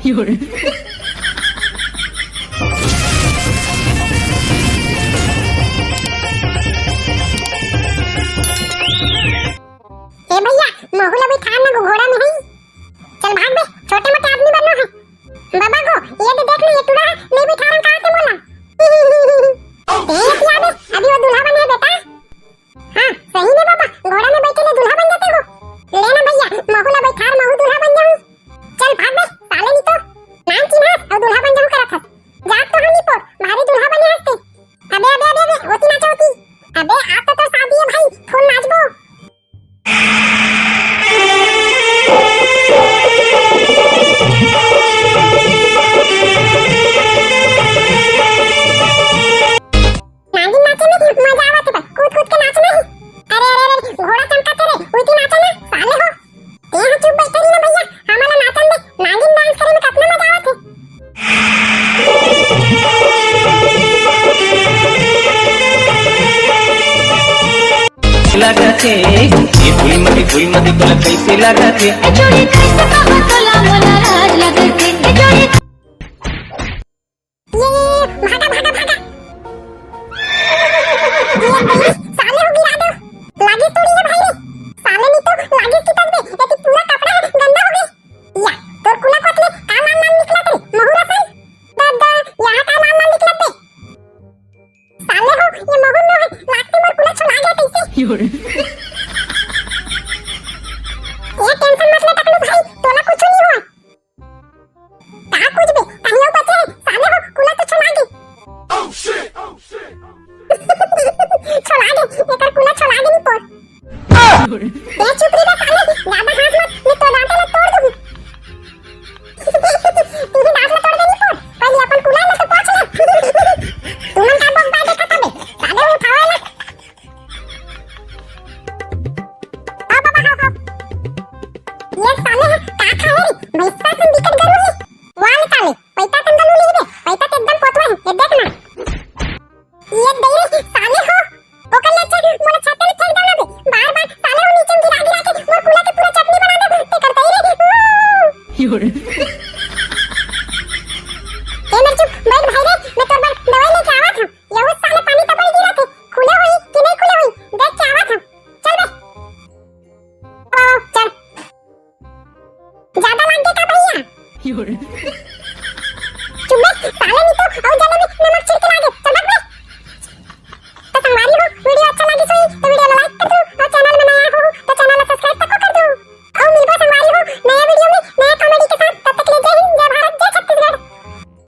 有人。ए भैया महुला भी थार ना घोड़ा में है। चल भाग बे, छोटे मोटे आदमी बनना है। बाबा को ये तो देख ले, ये टूरा मैं भी थारन कहां से बोला। देख याद है अभी वो दूल्हा बने बेटा। हां सही में बाबा, घोड़ा में बैठे ले दूल्हा बन जाते हो। लेना भैया महुला भाई थार, महू दूल्हा बन जाऊं। चल भाग बे साले, नहीं तो नाम चिन्ह और दूल्हा बन जाऊं करत है। जात तो हम नहीं पोर भारी दूल्हा बने हंसते। अबे अबे अबे होती ना होती। अबे आप तो शादी है भाई, फुल नाचबो। लगाते ये फूल मधी तोला कैसे लगाते जोड़ी कैसे कहो तोला मोला राज लगाते जोड़ी। ये भागा भागा भागा। ये साले हो गिरा दो, लागे तोड़ी है भाई रे। साले नहीं तो लागे की तक दे, ये पूरा कपड़ा गंदा हो गई। या तो कुला कोतले का नाम निकला थे महुरा सन। दादा यहां का नाम निकला थे। साले हो ये महुन नो है, लागते मोर कुला छुड़ा गया कैसे।有人。ये टेंशन मत ले टकलू भाई, तोला कुछ नहीं हुआ। का कुछ बे कहियो बचे साले हो, कुला तो छुड़ा दे। ओह शिट छुड़ा दे, एकर कुला छुड़ा दे नहीं पोर। ये चुप रे साले, ज्यादा हाथ मत, मैं तो दांत ले तोड़ दूंगी। तू भी दांत ले तोड़ दे नहीं पोर, पहले अपन कुला ले तो पहुंच ले। तू मन का बक बाय देखा तबे साले उठावे ले। आ बाबा हां ये साले का खा है भैंसा से बिकट गरु है। वाल साले पैसा तंदलू ली दे, पैसा ते एकदम पोतवा है, ये देख ना। ये दे साले हो ओकर ले चल मोला छाते में फेंक देना बे। बार-बार साले हो नीचे गिरा गिरा के मोर कुला के पूरा चटनी बना दे ते करता ही रे। 有人。ए मेरे चुप बैठ भाई रे, मैं तोर बार दवाई लेके आवा था। ये वो साले पानी तपड़ गिरा थे, खुले हुई कि नहीं खुले हुई देख के आवा था। चल बे चल, ज्यादा लाग गया का भैया। 有人。